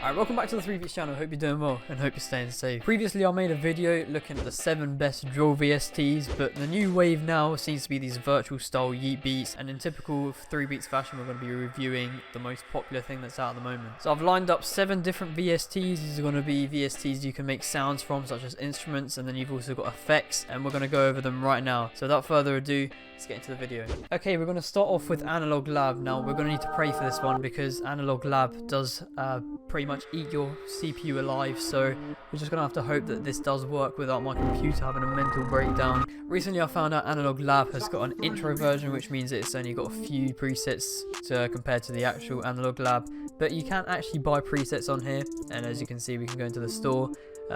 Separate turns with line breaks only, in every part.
Alright, welcome back to the 3VSTs channel. Hope you're doing well and hope you're staying safe. Previously I made a video looking at the 7 best drill VSTs, but the new wave now seems to be these virtual style Yeat beats, and in typical 3Beats fashion we're going to be reviewing the most popular thing that's out at the moment. So I've lined up 7 different VSTs. These are going to be VSTs you can make sounds from, such as instruments, and then you've also got effects, and we're going to go over them right now. So without further ado, let's get into the video. Okay, we're going to start off with Analog Lab. Now we're going to need to pray for this one because Analog Lab does pretty much eat your CPU alive, so we're just gonna have to hope that this does work without my computer having a mental breakdown. Recently I found out Analog Lab has got an intro version, which means it's only got a few presets compared to the actual Analog Lab, but you can actually buy presets on here, and as you can see we can go into the store.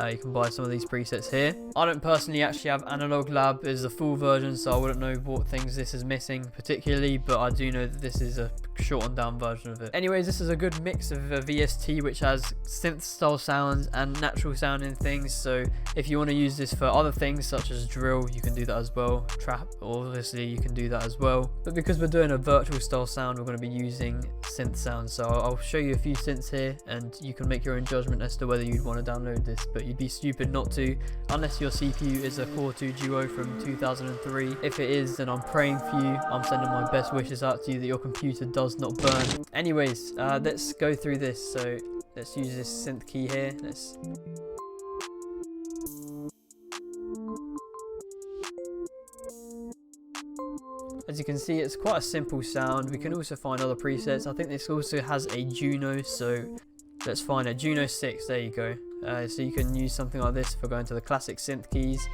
You can buy some of these presets here. I don't personally actually have Analog Lab as the full version, so I wouldn't know what things this is missing particularly, but I do know that this is a shortened down version of it. Anyways, this is a good mix of a VST which has synth style sounds and natural sounding things, so if you want to use this for other things such as drill, you can do that as well. Trap, obviously, you can do that as well, but because we're doing a virtual style sound, we're going to be using synth sounds, so I'll show you a few synths here and you can make your own judgment as to whether you'd want to download this, but you'd be stupid not to unless your CPU is a Core 2 Duo from 2003. If it is, then I'm praying for you. I'm sending my best wishes out to you that your computer does not burn. Anyways, let's go through this. So let's use this synth key here. As you can see, it's quite a simple sound. We can also find other presets. I think this also has a Juno, so let's find a Juno 6. There you go. So you can use something like this for going to the classic synth keys.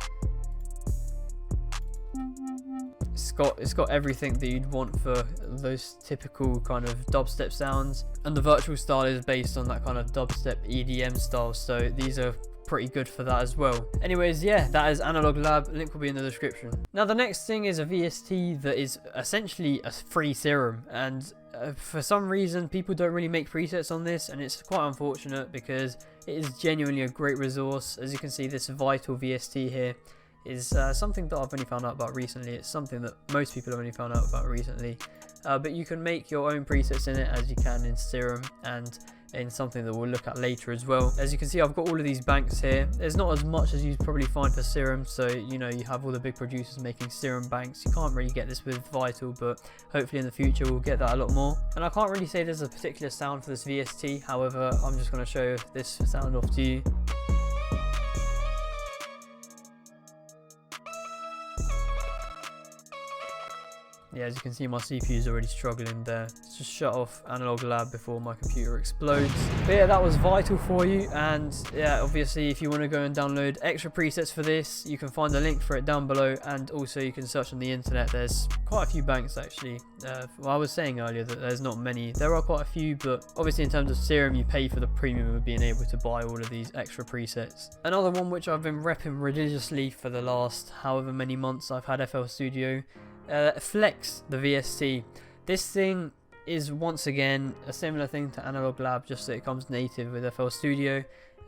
It's got everything that you'd want for those typical kind of dubstep sounds, and the virtual style is based on that kind of dubstep EDM style, so these are pretty good for that as well. Anyways, yeah, that is Analog Lab. Link will be in the description. Now the next thing is a VST that is essentially a free serum, and for some reason people don't really make presets on this, and it's quite unfortunate because it is genuinely a great resource. As you can see, this Vital VST here is something that I've only found out about recently. It's something that most people have only found out about recently, but you can make your own presets in it as you can in Serum and in something that we'll look at later as well. As you can see, I've got all of these banks here. There's not as much as you'd probably find for Serum, so you know, you have all the big producers making Serum banks. You can't really get this with Vital, but hopefully in the future we'll get that a lot more. And I can't really say there's a particular sound for this VST, however I'm just going to show this sound off to you. Yeah, as you can see, my CPU is already struggling there. Let's just shut off Analog Lab before my computer explodes. But yeah, that was Vital for you, and yeah, obviously if you want to go and download extra presets for this, you can find the link for it down below, and also you can search on the internet. There's quite a few banks actually. Well, I was saying earlier that there's not many. There are quite a few, but obviously in terms of Serum, you pay for the premium of being able to buy all of these extra presets. Another one which I've been repping religiously for the last however many months I've had FL Studio, Flex, the VST. This thing is once again a similar thing to Analog Lab, just that it comes native with FL Studio.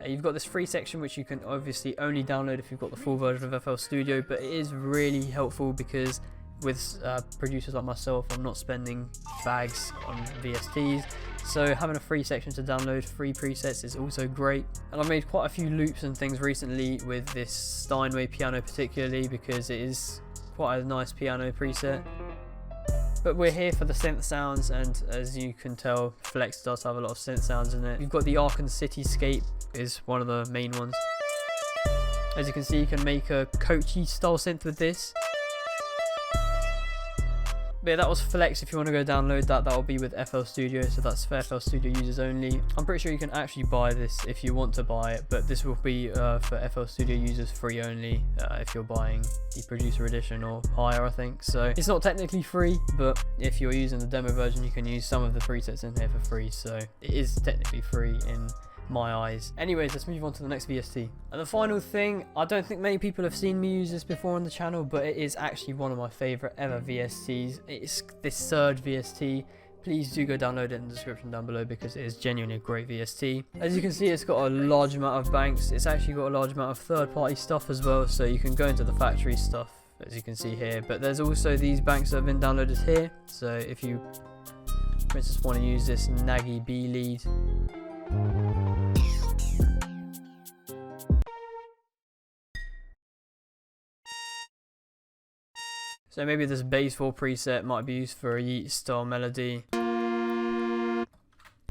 You've got this free section which you can obviously only download if you've got the full version of FL Studio, but it is really helpful because with producers like myself, I'm not spending bags on VSTs, so having a free section to download free presets is also great. And I've made quite a few loops and things recently with this Steinway Piano particularly, because it is quite a nice piano preset. But we're here for the synth sounds, and as you can tell, Flex does have a lot of synth sounds in it. You've got the Arkan Cityscape is one of the main ones. As you can see, you can make a Cochise style synth with this. But yeah, that was Flex. If you want to go download that, that will be with FL Studio, so that's for FL Studio users only. I'm pretty sure you can actually buy this if you want to buy it, but this will be for FL Studio users free only if you're buying the producer edition or higher, I think. So it's not technically free, but if you're using the demo version, you can use some of the presets in here for free, so it is technically free in my eyes. Anyways, let's move on to the next VST. And the final thing, I don't think many people have seen me use this before on the channel, but it is actually one of my favorite ever VSTs. It's this Surge VST. Please do go download it in the description down below because it is genuinely a great VST. As you can see, it's got a large amount of banks. It's actually got a large amount of third-party stuff as well, so you can go into the factory stuff, as you can see here. But there's also these banks that have been downloaded here, so if you, for instance, want to use this Nagy B lead, So maybe this bass 4 preset might be used for a Yeat style melody.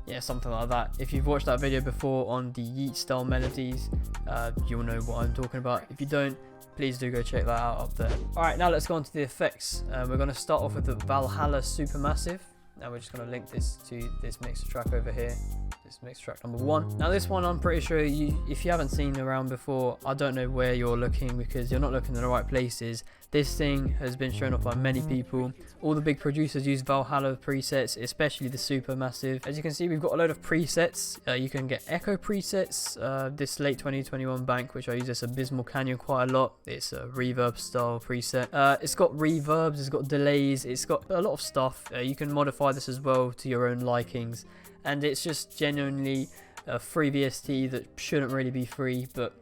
Yeah, something like that. If you've watched that video before on the Yeat style melodies, you'll know what I'm talking about. If you don't, please do go check that out up there. Alright, now let's go on to the effects. We're going to start off with the Valhalla Supermassive. Now we're just going to link this to this mixer track over here. This mixer track number 1. Now this one, I'm pretty sure if you haven't seen around before, I don't know where you're looking because you're not looking in the right places. This thing has been shown off by many people. All the big producers use Valhalla presets, especially the Supermassive. As you can see, we've got a load of presets. You can get echo presets. This late 2021 bank, which I use this Abysmal Canyon quite a lot. It's a reverb style preset. It's got reverbs, it's got delays, it's got a lot of stuff. You can modify this as well to your own likings. And it's just genuinely a free VST that shouldn't really be free, but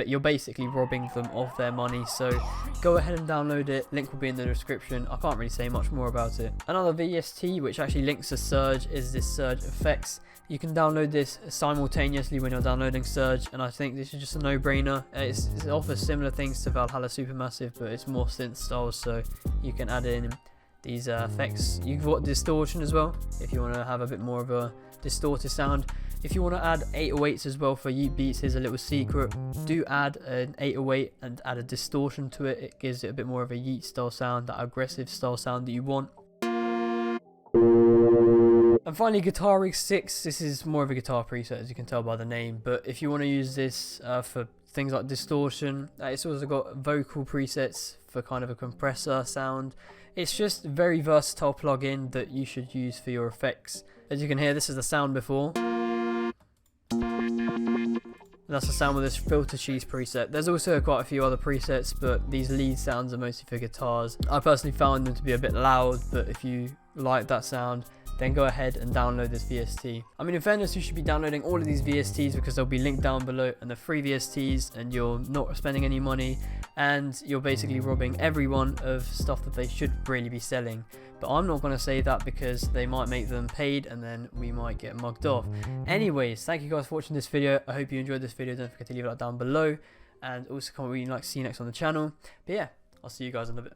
you're basically robbing them of their money. So go ahead and download it. Link will be in the description. I can't really say much more about it. Another VST which actually links to Surge is this Surge Effects. You can download this simultaneously when you're downloading Surge, and I think this is just a no-brainer. It offers similar things to Valhalla Supermassive, but it's more synth style, so you can add in these effects. You've got distortion as well if you want to have a bit more of a distorted sound. If you want to add 808s as well for Yeat beats, here's a little secret. Do add an 808 and add a distortion to it. It gives it a bit more of a Yeat style sound, that aggressive style sound that you want. And finally, Guitar Rig 6. This is more of a guitar preset, as you can tell by the name, but if you want to use this for things like distortion, it's also got vocal presets for kind of a compressor sound. It's just a very versatile plugin that you should use for your effects. As you can hear, this is the sound before. And that's the sound with this Filter Cheese preset. There's also quite a few other presets, but these lead sounds are mostly for guitars. I personally found them to be a bit loud, but if you like that sound, then go ahead and download this VST. I mean, in fairness, you should be downloading all of these VSTs because they'll be linked down below, and they're free VSTs, and you're not spending any money, and you're basically robbing everyone of stuff that they should really be selling. But I'm not going to say that because they might make them paid, and then we might get mugged off. Anyways, thank you guys for watching this video. I hope you enjoyed this video. Don't forget to leave a like down below, and also comment what you'd like to see next on the channel. But yeah, I'll see you guys in a bit.